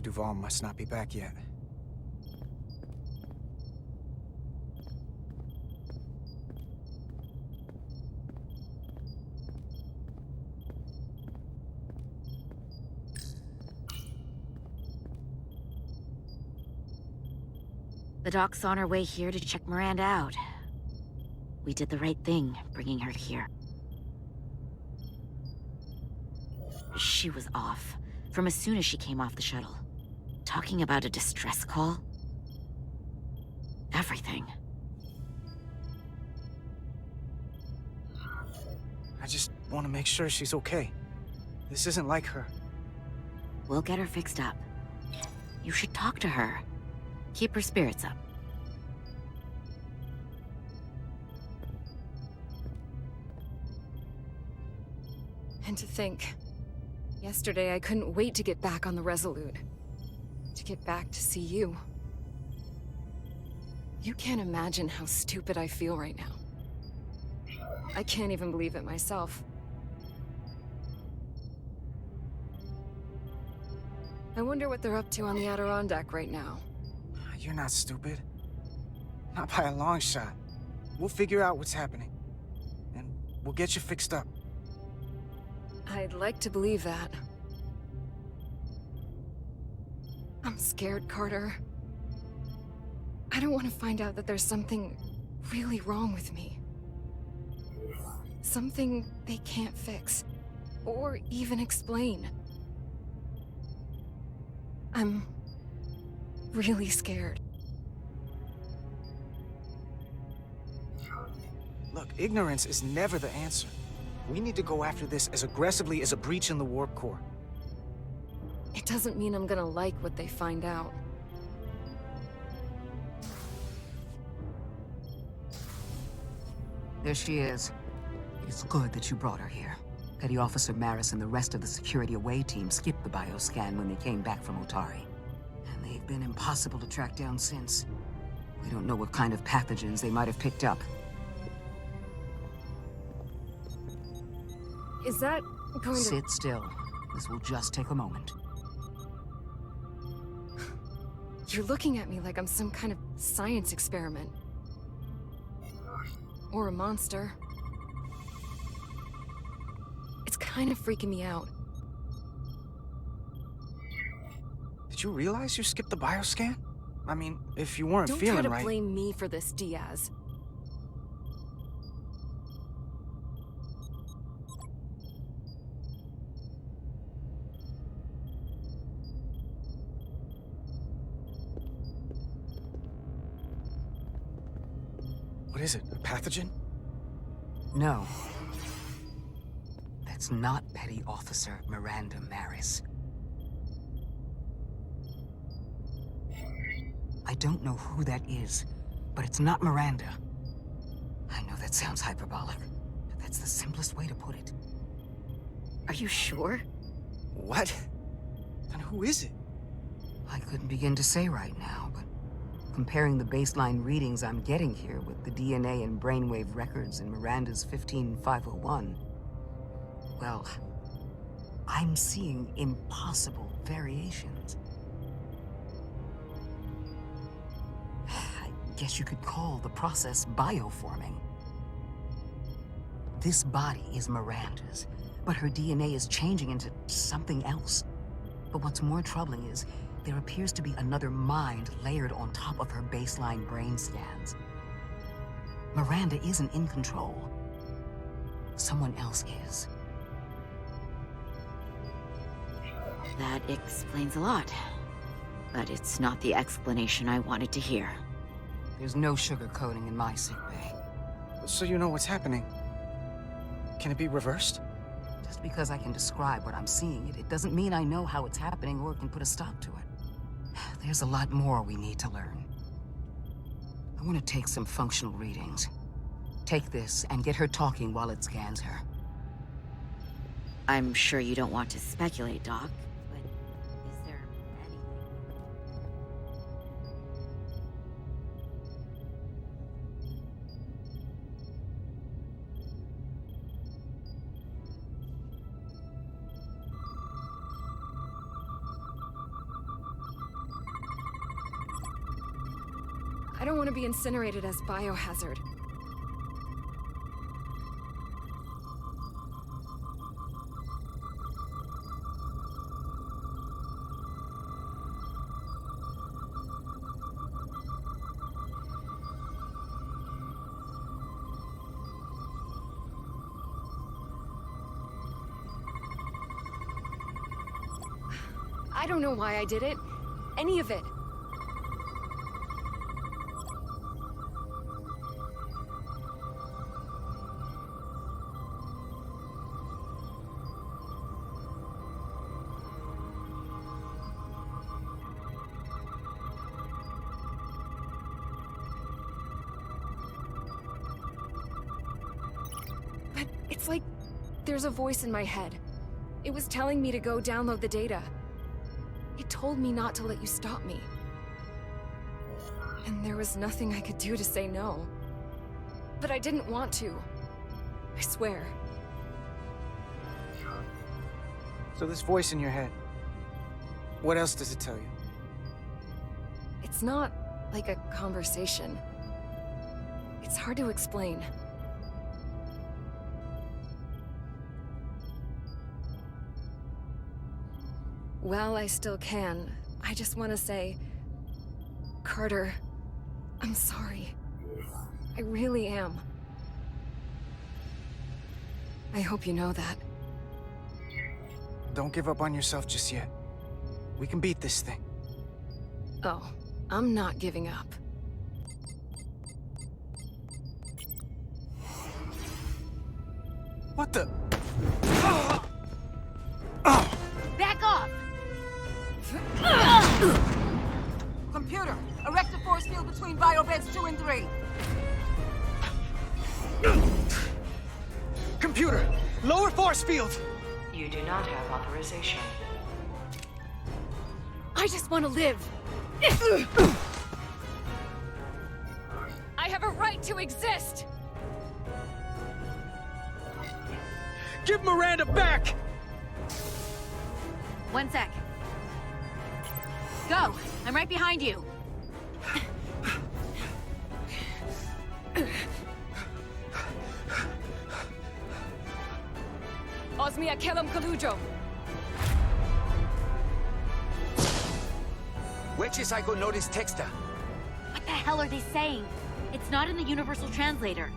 Duval must not be back yet. The doc's on her way here to check Miranda out. We did the right thing, bringing her here. She was off, from as soon as she came off the shuttle. Talking about a distress call? Everything. I just want to make sure she's okay. This isn't like her. We'll get her fixed up. You should talk to her. Keep her spirits up. And to think, yesterday I couldn't wait to get back on the Resolute. To get back to see you. You can't imagine how stupid I feel right now. I can't even believe it myself. I wonder what they're up to on the Adirondack right now. You're not stupid. Not by a long shot. We'll figure out what's happening. And we'll get you fixed up. I'd like to believe that. I'm scared, Carter. I don't want to find out that there's something really wrong with me. Something they can't fix, or even explain. I'm really scared. Look, ignorance is never the answer. We need to go after this as aggressively as a breach in the warp core. It doesn't mean I'm gonna like what they find out. There she is. It's good that you brought her here. Petty Officer Maris and the rest of the security away team skipped the bioscan when they came back from Otari. And they've been impossible to track down since. We don't know what kind of pathogens they might have picked up. Is that going to... Sit still. This will just take a moment. You're looking at me like I'm some kind of science experiment. Or a monster. It's kind of freaking me out. Did you realize you skipped the bioscan? I mean, if you weren't Don't feeling try to right... blame me for this, Diaz. What is it, a pathogen? No. That's not Petty Officer Miranda Maris. I don't know who that is, but it's not Miranda. I know that sounds hyperbolic, but that's the simplest way to put it. Are you sure? What? Then who is it? I couldn't begin to say right now, but comparing the baseline readings I'm getting here with the DNA and brainwave records in Miranda's 15501, well, I'm seeing impossible variations. I guess you could call the process bioforming. This body is Miranda's, but her DNA is changing into something else. But what's more troubling is there appears to be another mind layered on top of her baseline brain scans. Miranda isn't in control. Someone else is. That explains a lot. But it's not the explanation I wanted to hear. There's no sugarcoating in my sickbay. So you know what's happening. Can it be reversed? Just because I can describe what I'm seeing, it doesn't mean I know how it's happening or can put a stop to it. There's a lot more we need to learn. I want to take some functional readings. Take this and get her talking while it scans her. I'm sure you don't want to speculate, Doc, but is there anything... I don't want to be incinerated as biohazard. I don't know why I did it. Any of it. But it's like there's a voice in my head. It was telling me to go download the data. It told me not to let you stop me. And there was nothing I could do to say no. But I didn't want to. I swear. So this voice in your head, what else does it tell you? It's not like a conversation. It's hard to explain. While I still can, I just want to say, Carter, I'm sorry. I really am. I hope you know that. Don't give up on yourself just yet. We can beat this thing. Oh, I'm not giving up. What the? Back off! Computer, erect a force field between biobeds 2 and 3. Computer, lower force field! You do not have authorization. I just want to live. I have a right to exist. Give Miranda back! One sec. Go! I'm right behind you. Osmia Kellam Kalujo. Wedges I go notice texta. What the hell are they saying? It's not in the universal translator.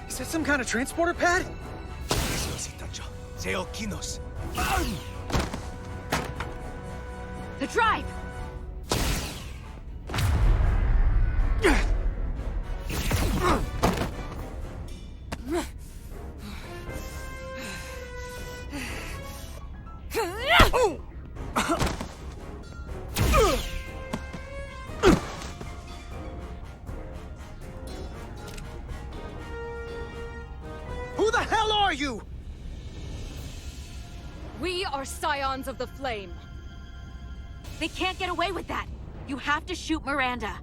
Is that some kind of transporter pad? The drive! Who the hell are you? We are Scions of the Flame. They can't get away with that. You have to shoot Miranda.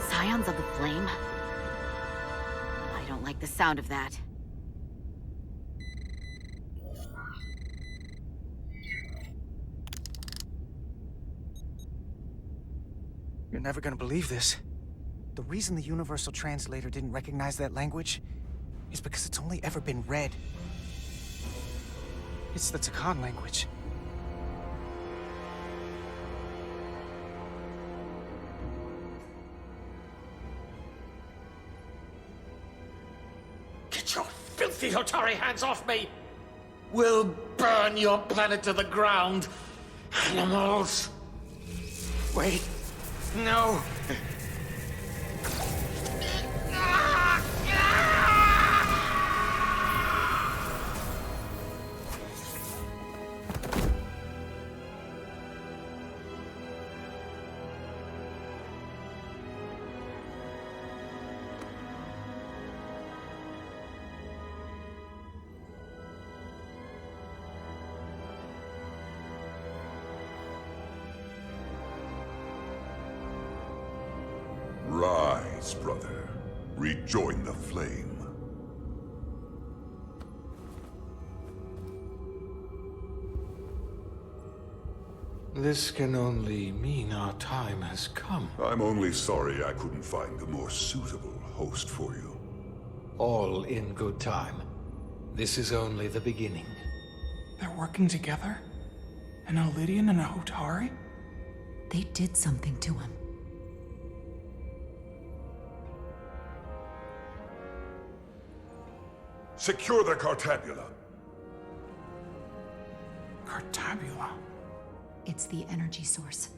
Scions of the Flame? I don't like the sound of that. You're never gonna believe this. The reason the Universal Translator didn't recognize that language is because it's only ever been read. It's the Takan language. Get your filthy Hotari hands off me! We'll burn your planet to the ground, animals! Wait, no! Rise, brother. Rejoin the flame. This can only mean our time has come. I'm only sorry I couldn't find a more suitable host for you. All in good time. This is only the beginning. They're working together? An Lydian and a Hotari? They did something to him. Secure the Cartabula. Cartabula? It's the energy source.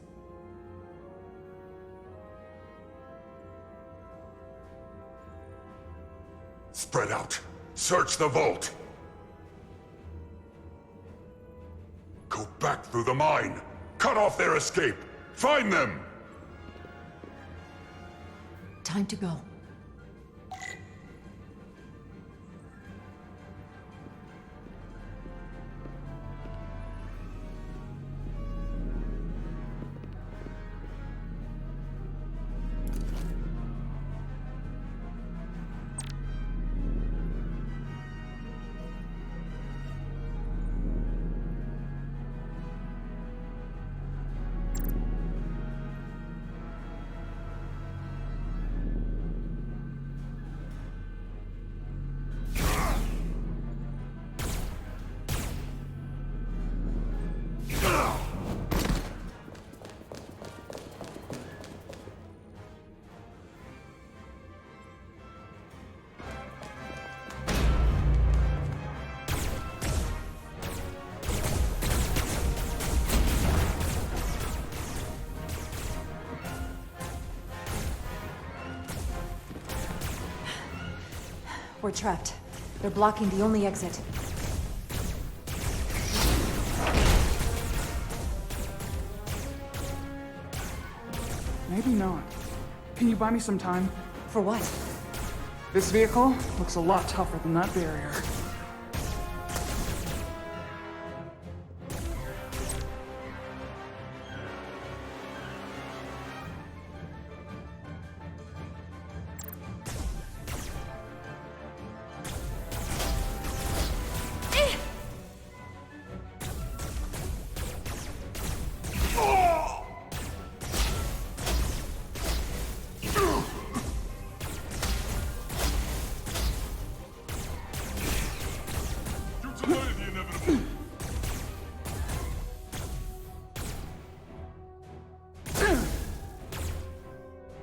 Spread out. Search the vault. Go back through the mine. Cut off their escape. Find them! Time to go. We're trapped. They're blocking the only exit. Maybe not. Can you buy me some time? For what? This vehicle looks a lot tougher than that barrier.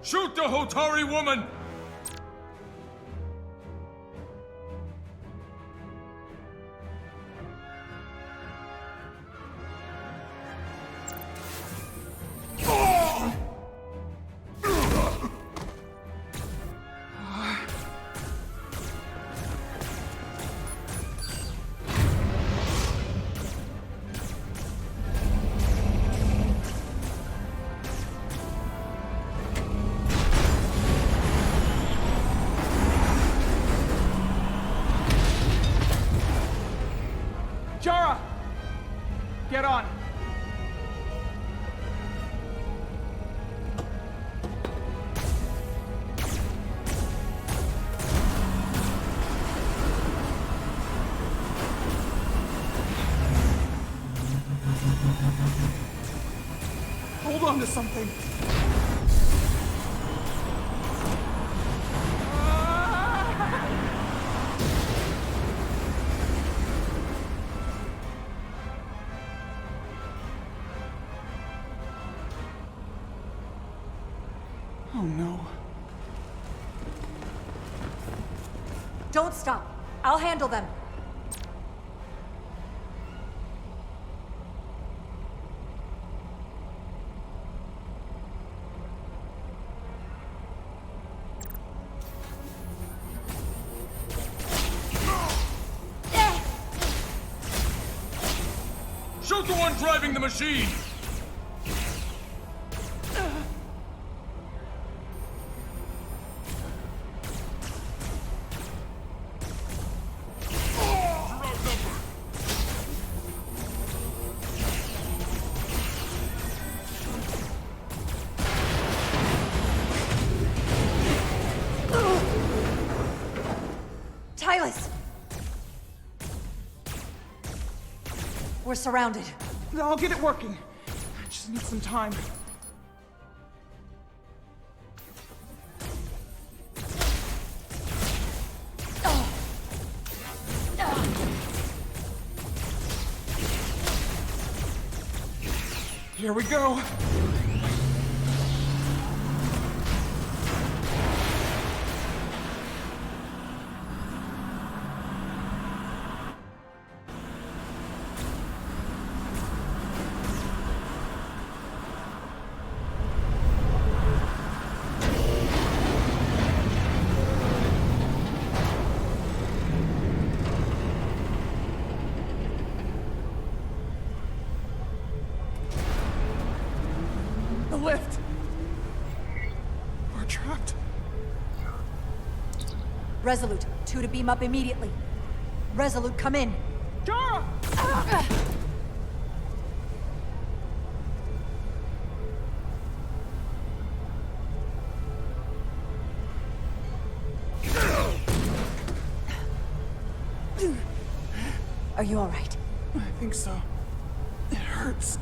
Shoot the Hotari woman! Jara! Get on! Hold on to something! Oh no. Don't stop. I'll handle them. Shoot the one driving the machine! We're surrounded. I'll get it working. I just need some time. Here we go. The lift. We're trapped. Resolute, 2 to beam up immediately. Resolute, come in. Dara! Are you all right? I think so. It hurts.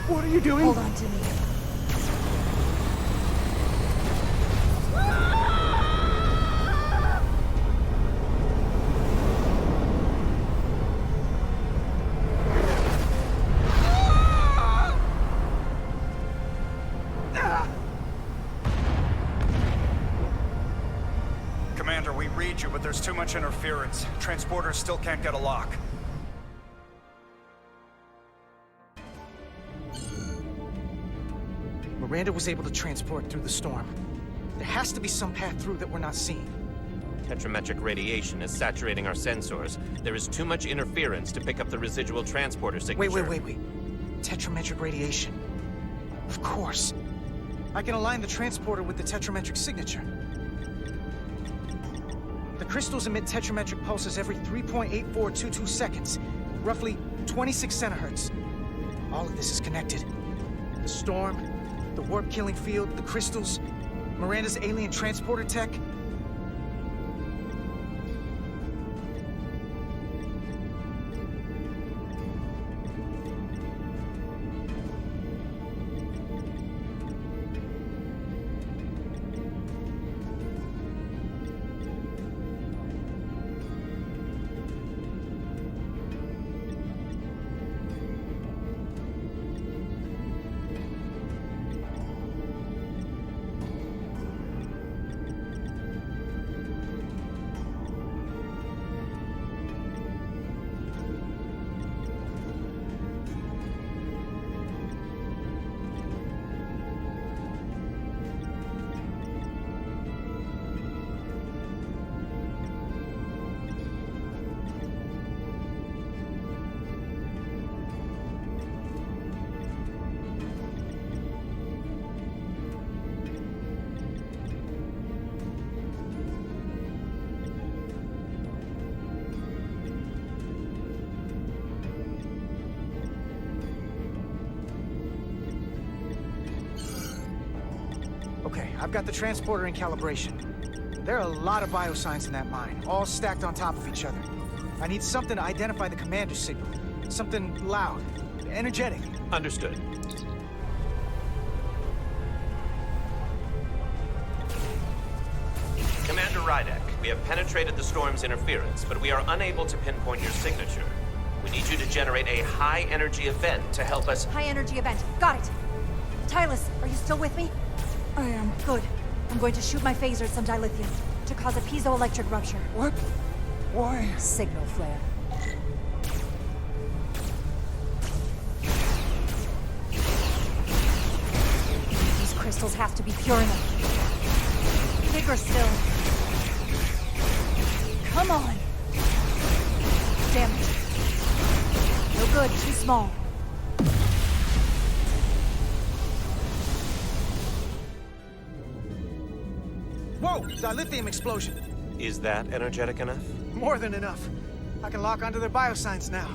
What are you doing? Hold on to me. Commander, we read you, but there's too much interference. Transporters still can't get a lock. Miranda was able to transport through the storm. There has to be some path through that we're not seeing. Tetrametric radiation is saturating our sensors. There is too much interference to pick up the residual transporter signature. Wait. Tetrametric radiation. Of course. I can align the transporter with the tetrametric signature. The crystals emit tetrametric pulses every 3.8422 seconds, roughly 26 centihertz. All of this is connected. The storm, the warp-killing field, the crystals, Miranda's alien transporter tech. Okay, I've got the transporter in calibration. There are a lot of biosigns in that mine, all stacked on top of each other. I need something to identify the commander's signal. Something loud, energetic. Understood. Commander Rydek, we have penetrated the storm's interference, but we are unable to pinpoint your signature. We need you to generate a high-energy event to help us... High-energy event. Got it. Tylus, are you still with me? I am. Good. I'm going to shoot my phaser at some dilithium to cause a piezoelectric rupture. What? Why? Signal flare. crystals have to be pure enough. Bigger still. Come on! Damn it. No good, too small. Whoa! Dilithium explosion! Is that energetic enough? More than enough. I can lock onto their biosigns now.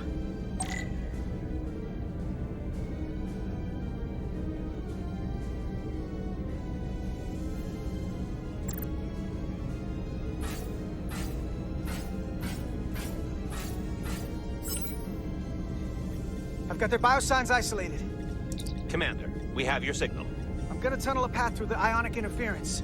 I've got their biosigns isolated. Commander, we have your signal. I'm gonna tunnel a path through the ionic interference.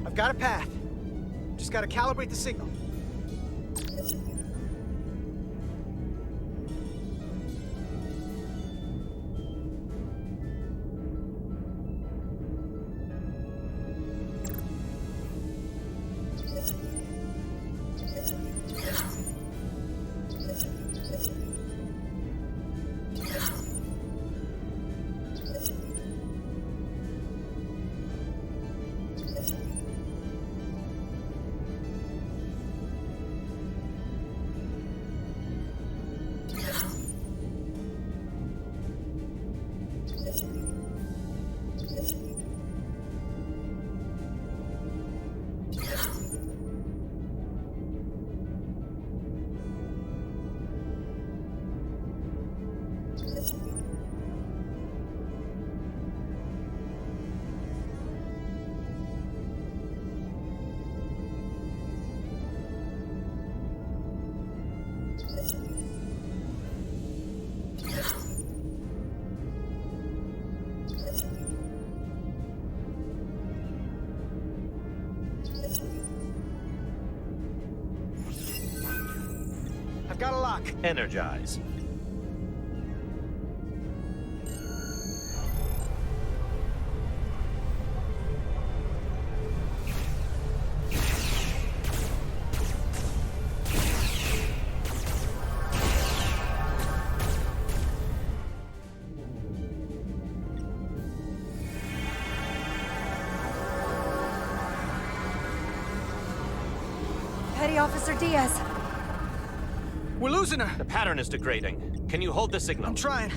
I've got a path. Just gotta calibrate the signal. Got a lock. Energize. Petty Officer Diaz. We're losing her! The pattern is degrading. Can you hold the signal? I'm trying.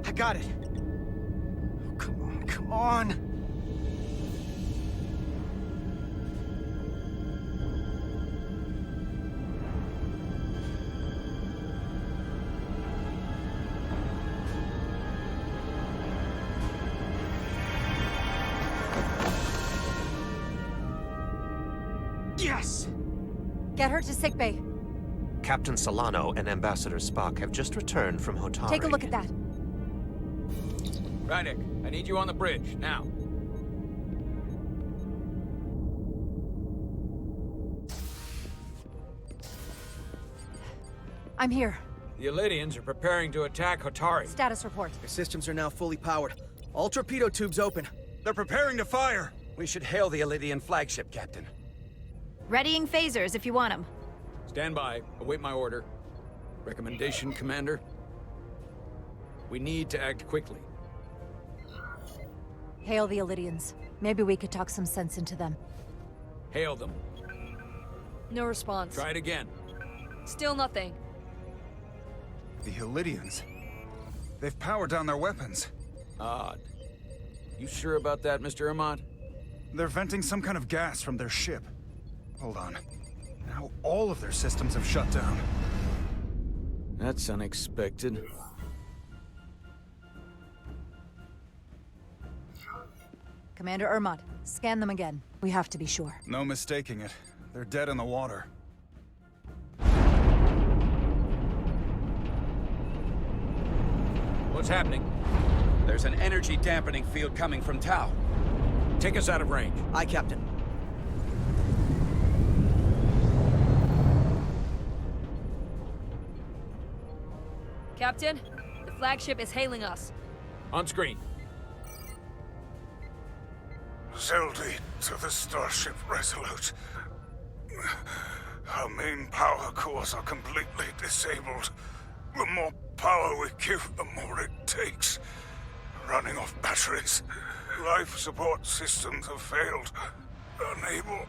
I got it. Oh, come on, come on. Yes! Get her to sickbay. Captain Solano and Ambassador Spock have just returned from Hotari. Take a look at that. Rydick, I need you on the bridge, now. I'm here. The Elydians are preparing to attack Hotari. Status report. Their systems are now fully powered. All torpedo tubes open. They're preparing to fire. We should hail the Elydian flagship, Captain. Readying phasers if you want them. Stand by. Await my order. Recommendation, Commander? We need to act quickly. Hail the Elydians. Maybe we could talk some sense into them. Hail them. No response. Try it again. Still nothing. The Elydians? They've powered down their weapons. Odd. You sure about that, Mr. Ermont? They're venting some kind of gas from their ship. Hold on. Now all of their systems have shut down. That's unexpected. Commander Ermont, scan them again. We have to be sure. No mistaking it. They're dead in the water. What's happening? There's an energy dampening field coming from Tau. Take us out of range. Aye, Captain. Captain, the flagship is hailing us. On screen. Zeldy to the Starship Resolute. Our main power cores are completely disabled. The more power we give, the more it takes. Running off batteries. Life support systems have failed. Unable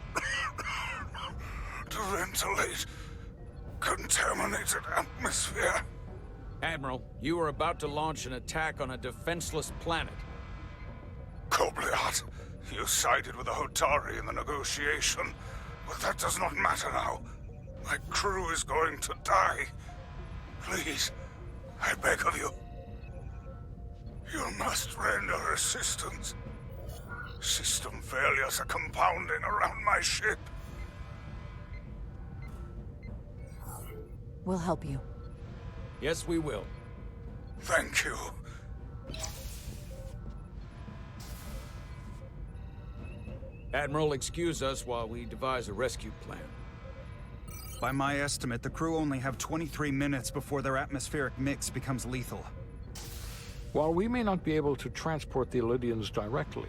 to ventilate. Contaminated atmosphere. Admiral, you are about to launch an attack on a defenseless planet. Kobliat, you sided with the Hotari in the negotiation, but that does not matter now. My crew is going to die. Please, I beg of you. You must render assistance. System failures are compounding around my ship. We'll help you. Yes, we will. Thank you. Admiral, excuse us while we devise a rescue plan. By my estimate, the crew only have 23 minutes before their atmospheric mix becomes lethal. While we may not be able to transport the Elydians directly,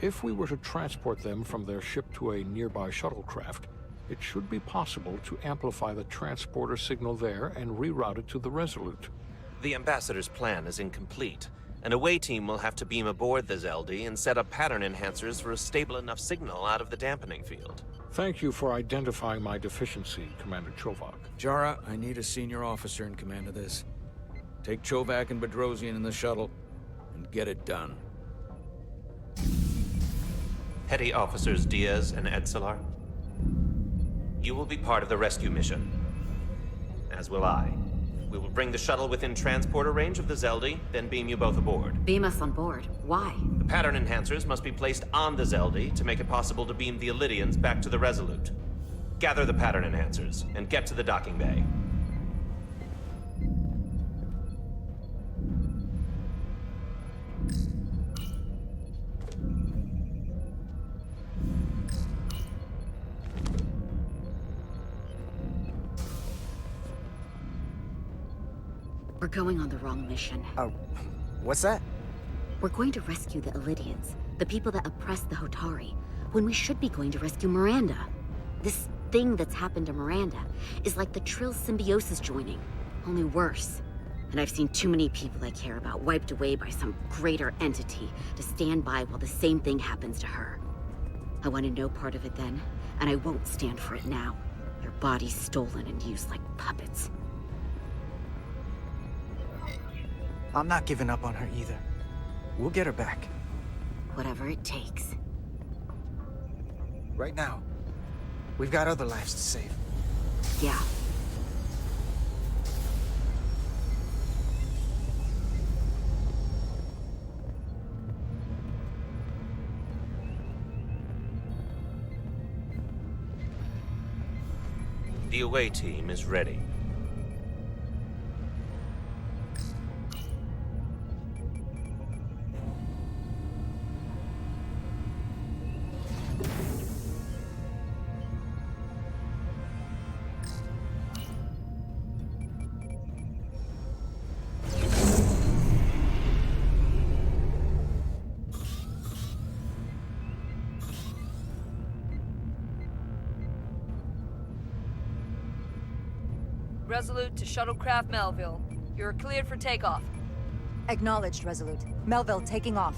if we were to transport them from their ship to a nearby shuttlecraft, it should be possible to amplify the transporter signal there and reroute it to the Resolute. The Ambassador's plan is incomplete. An away team will have to beam aboard the Zeldy and set up pattern enhancers for a stable enough signal out of the dampening field. Thank you for identifying my deficiency, Commander Chovak. Jara, I need a senior officer in command of this. Take Chovak and Bedrosian in the shuttle, and get it done. Petty Officers Diaz and Edselar, you will be part of the rescue mission, as will I. We will bring the shuttle within transporter range of the Zeldy, then beam you both aboard. Beam us on board. Why? The pattern enhancers must be placed on the Zeldy to make it possible to beam the Illydians back to the Resolute. Gather the pattern enhancers, and get to the docking bay. We're going on the wrong mission. What's that? We're going to rescue the Illydians, the people that oppressed the Hotari, when we should be going to rescue Miranda. This thing that's happened to Miranda is like the Trill symbiosis joining, only worse. And I've seen too many people I care about wiped away by some greater entity to stand by while the same thing happens to her. I wanted no part of it then, and I won't stand for it now. Their bodies stolen and used like puppets. I'm not giving up on her either. We'll get her back. Whatever it takes. Right now, we've got other lives to save. Yeah. The away team is ready. Resolute to Shuttlecraft Melville. You're cleared for takeoff. Acknowledged, Resolute. Melville taking off.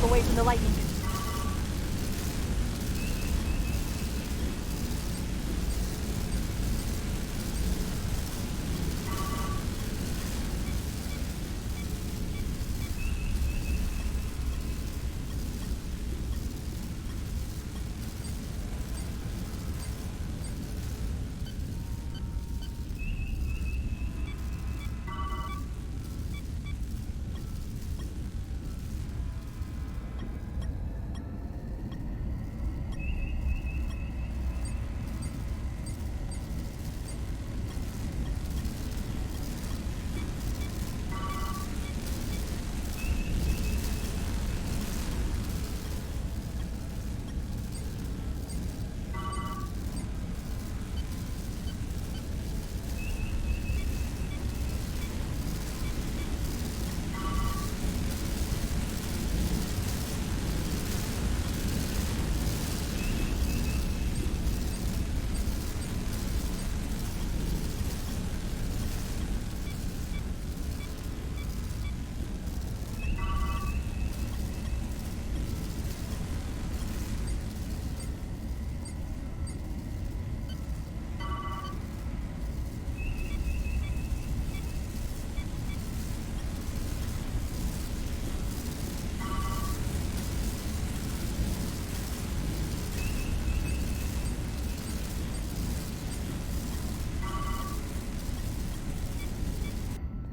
Away from the lightning.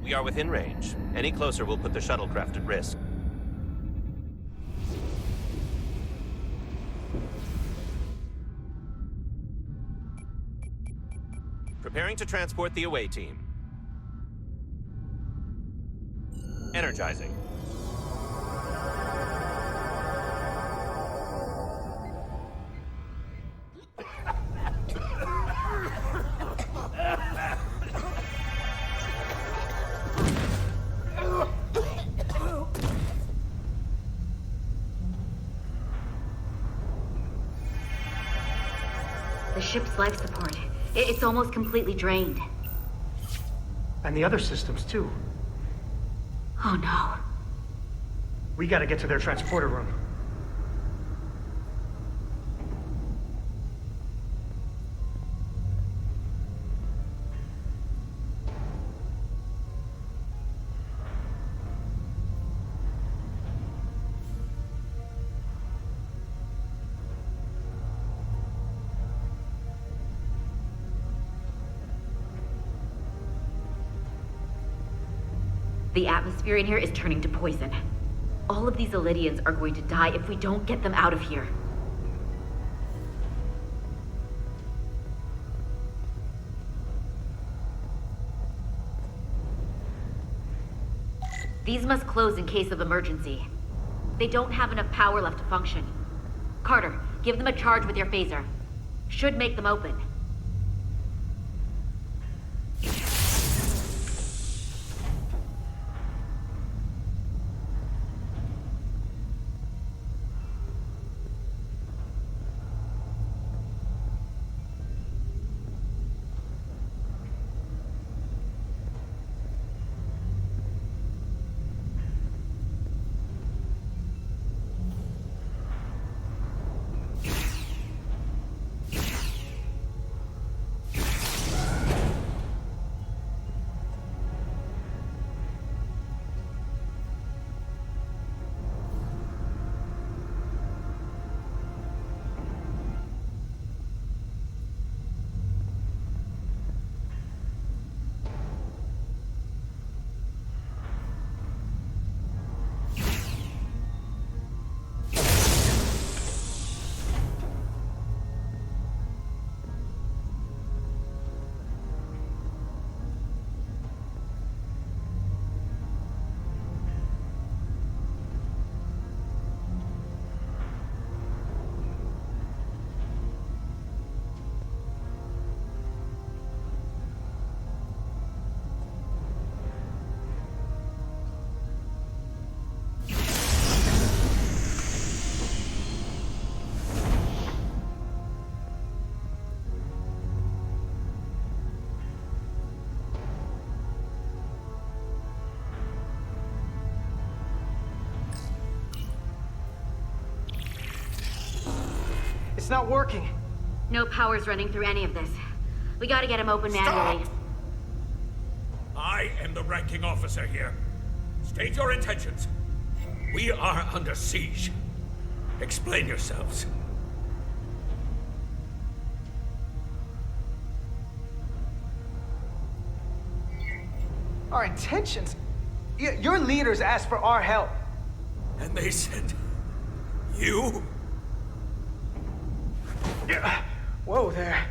We are within range. Any closer will put the shuttlecraft at risk. Preparing to transport the away team. Energizing. The ship's life support. It's almost completely drained. And the other systems, too. Oh no. We gotta get to their transporter room. The atmosphere in here is turning to poison. All of these Illidians are going to die if we don't get them out of here. These must close in case of emergency. They don't have enough power left to function. Carter, give them a charge with your phaser. Should make them open. It's not working. No power's running through any of this. We gotta get him open manually. Stop! I am the ranking officer here. State your intentions. We are under siege. Explain yourselves. Our intentions? Your leaders asked for our help. And they sent you? Whoa there.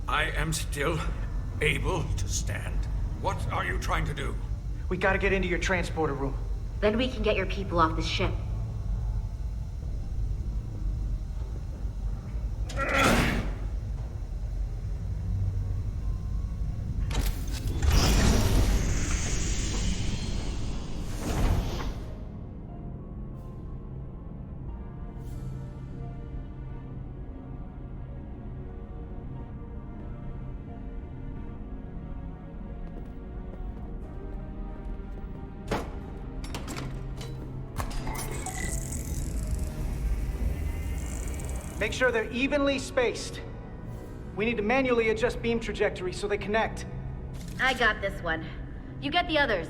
I am still able to stand. What are you trying to do? We gotta get into your transporter room. Then we can get your people off the ship. Make sure they're evenly spaced. We need to manually adjust beam trajectory so they connect. I got this one. You get the others.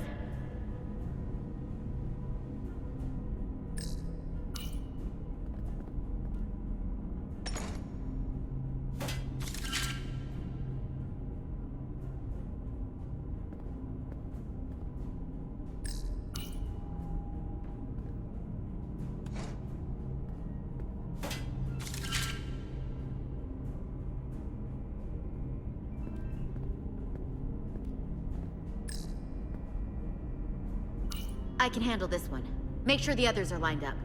I can handle this one. Make sure the others are lined up.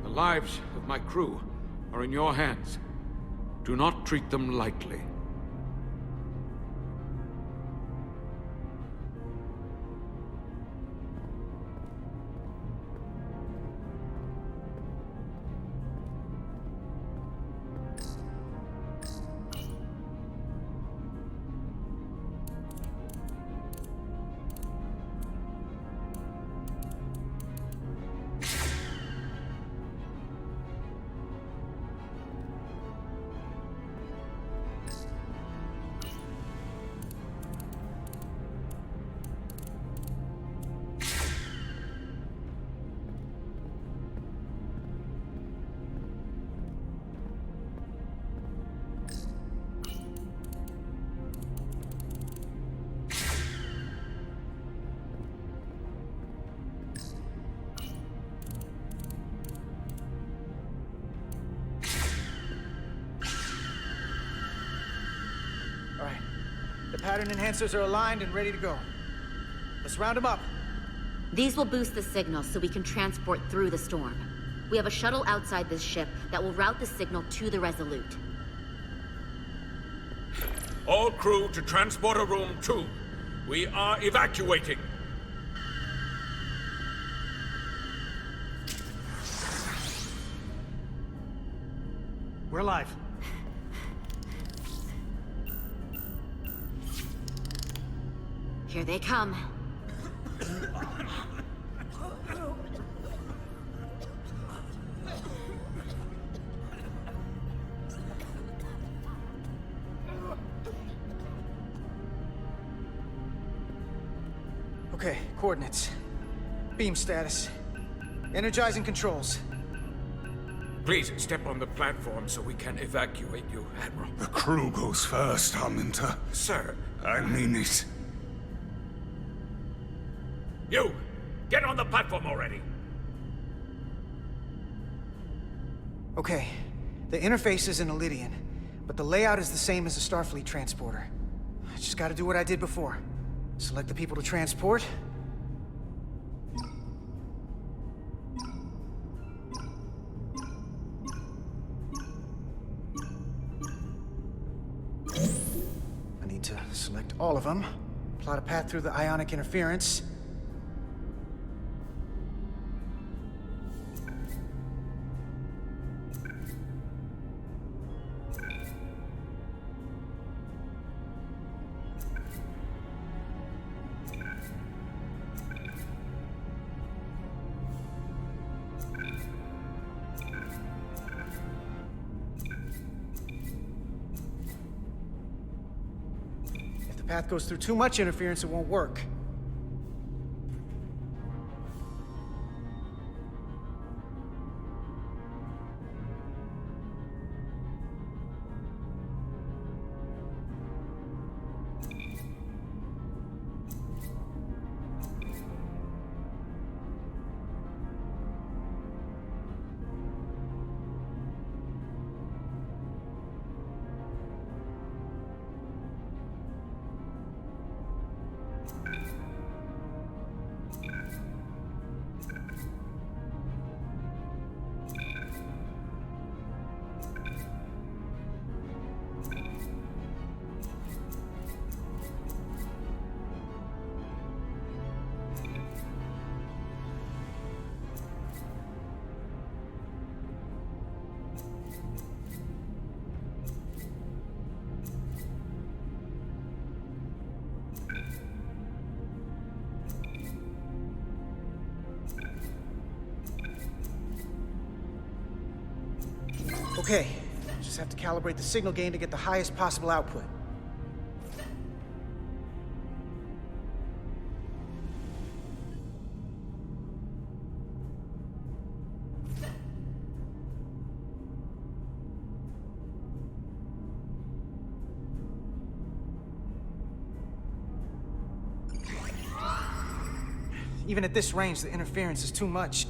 The lives of my crew are in your hands. Do not treat them lightly. The pattern enhancers are aligned and ready to go. Let's round them up. These will boost the signal so we can transport through the storm. We have a shuttle outside this ship that will route the signal to the Resolute. All crew to Transporter Room 2. We are evacuating. We're live. Here they come. Okay, coordinates. Beam status. Energizing controls. Please step on the platform so we can evacuate you, Admiral. The crew goes first, Arminter. Sir. I mean it. You! Get on the platform already! Okay, the interface is in Ilidian, but the layout is the same as a Starfleet transporter. I just gotta do what I did before. Select the people to transport. I need to select all of them. Plot a path through the ionic interference. Path goes through too much interference, it won't work. Okay, just just have to calibrate the signal gain to get the highest possible output. Even at this range, the interference is too much.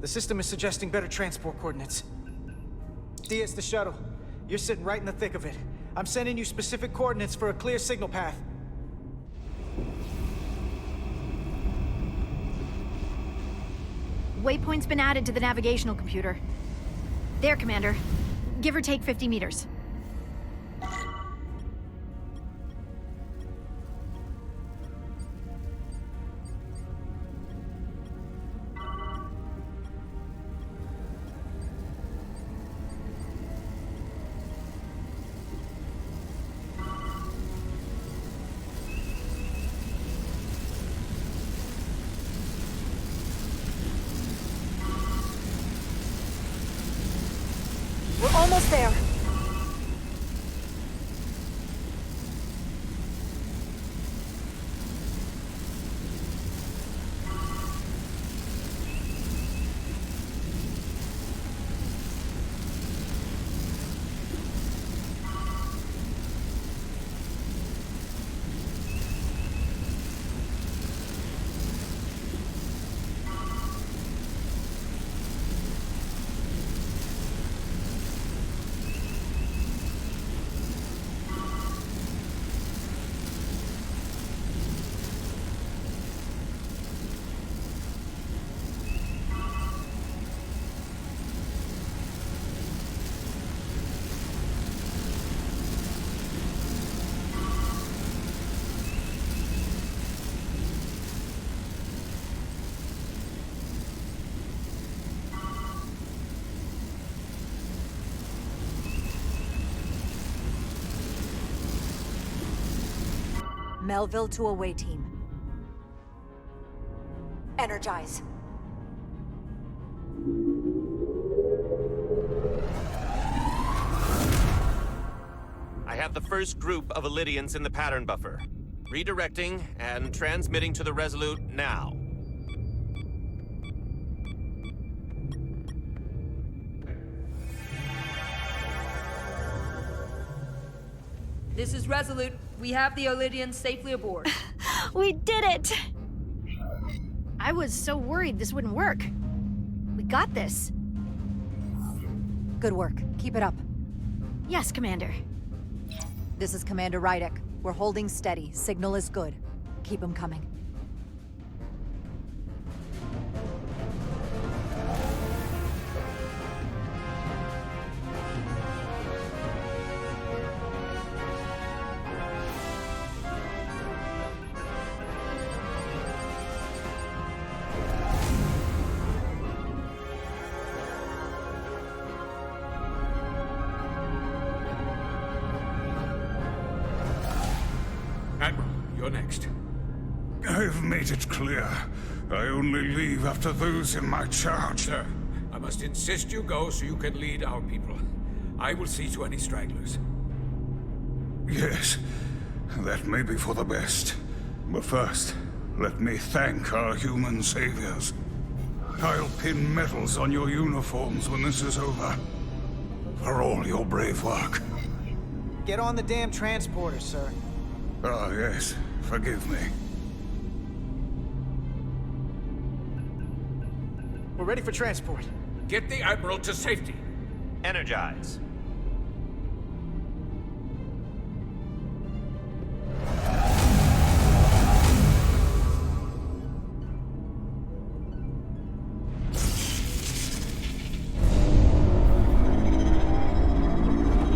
The system is suggesting better transport coordinates. Diaz, the shuttle. You're sitting right in the thick of it. I'm sending you specific coordinates for a clear signal path. Waypoint's been added to the navigational computer. There, Commander. Give or take 50 meters. We're almost there. Melville to away team. Energize. I have the first group of Illydians in the pattern buffer. Redirecting and transmitting to the Resolute now. This is Resolute. We have the Illydians safely aboard. We did it! I was so worried this wouldn't work. We got this. Good work. Keep it up. Yes, Commander. This is Commander Rydick. We're holding steady. Signal is good. Keep them coming. Admiral, you're next. I've made it clear. I only leave after those in my charge. Sir, I must insist you go so you can lead our people. I will see to any stragglers. Yes, that may be for the best. But first, let me thank our human saviors. I'll pin medals on your uniforms when this is over. For all your brave work. Get on the damn transporter, sir. Ah, yes. Forgive me. We're ready for transport. Get the Admiral to safety. Energize.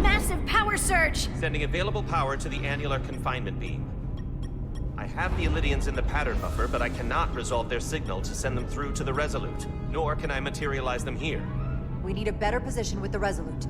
Massive power surge! Sending available power to the annular confinement beam. I have the Illydians in the pattern buffer, but I cannot resolve their signal to send them through to the Resolute, nor can I materialize them here. We need a better position with the Resolute.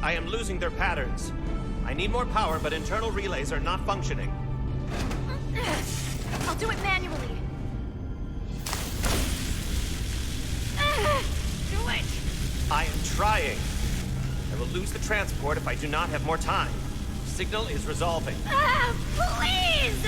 I am losing their patterns. I need more power, but internal relays are not functioning. I'll do it manually. Do it! I am trying. I will lose the transport if I do not have more time. Signal is resolving. Please!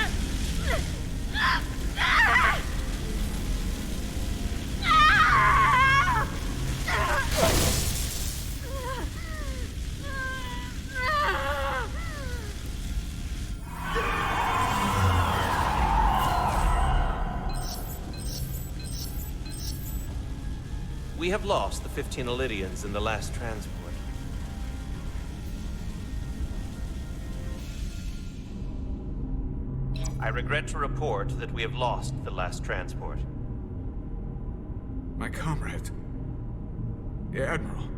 We have lost the 15 Illydians in the last transport. I regret to report that we have lost the last transport. My comrade. The Admiral.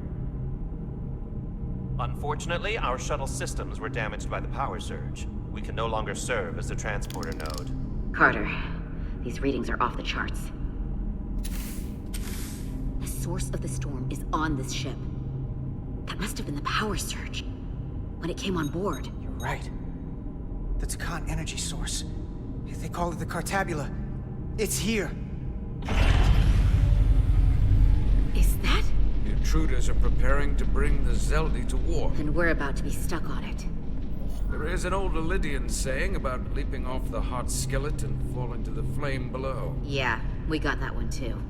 Unfortunately, our shuttle systems were damaged by the power surge. We can no longer serve as a transporter node. Carter, these readings are off the charts. The source of the storm is on this ship. That must have been the power surge when it came on board. You're right. The Takan energy source. They call it the Cartabula. It's here. Is that? The intruders are preparing to bring the Zeldi to war. And we're about to be stuck on it. There is an old Illydian saying about leaping off the hot skillet and falling to the flame below. Yeah, we got that one too.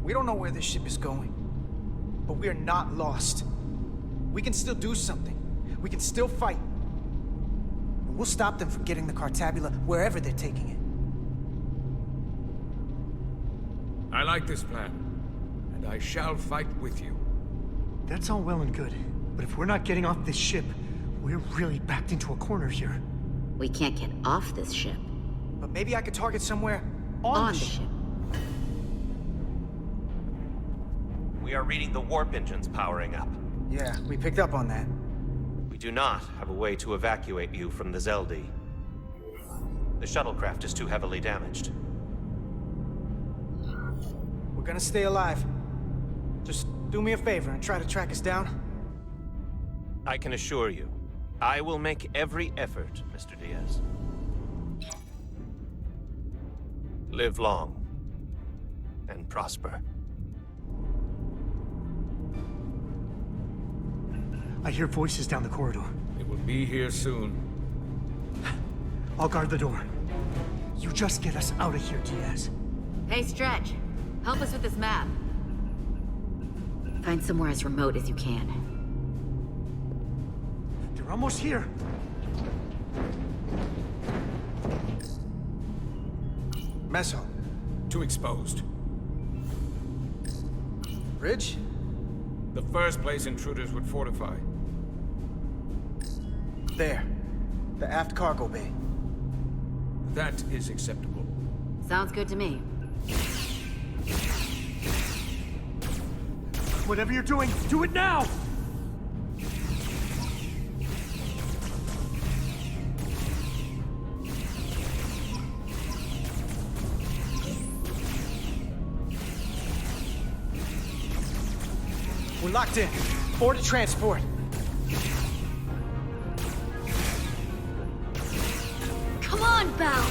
We don't know where this ship is going, but we are not lost. We can still do something. We can still fight. And we'll stop them from getting the Cartabula wherever they're taking it. I like this plan, and I shall fight with you. That's all well and good, but if we're not getting off this ship, we're really backed into a corner here. We can't get off this ship. But maybe I could target somewhere on the ship. We are reading the warp engines powering up. Yeah, we picked up on that. We do not have a way to evacuate you from the Zeldi. The shuttlecraft is too heavily damaged. We're gonna stay alive. Just do me a favor and try to track us down. I can assure you, I will make every effort, Mr. Diaz. Live long and prosper. I hear voices down the corridor. It will be here soon. I'll guard the door. You just get us out of here, Diaz. Hey, Stretch. Help us with this map. Find somewhere as remote as you can. They're almost here. Mess hall. Too exposed. Bridge? The first place intruders would fortify. There. The aft cargo bay. That is acceptable. Sounds good to me. Whatever you're doing, do it now! We're locked in. Board to transport. Come on, Belle!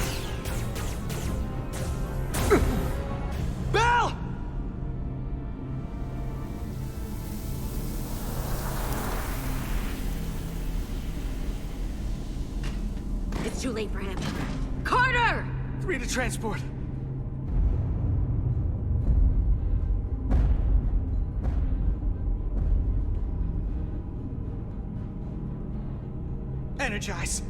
Belle! It's too late for him. Carter! 3 to transport. Energize.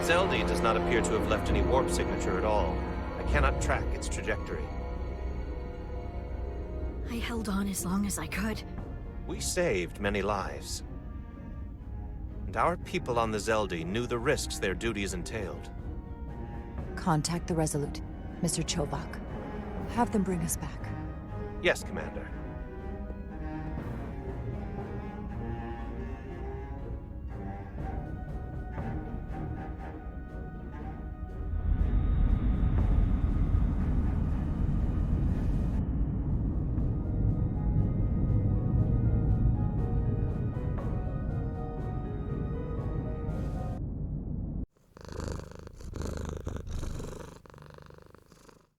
Zeldi does not appear to have left any warp signature at all. I cannot track its trajectory. I held on as long as I could. We saved many lives. And our people on the Zeldi knew the risks their duties entailed. Contact the Resolute, Mr. Chovak. Have them bring us back. Yes, Commander.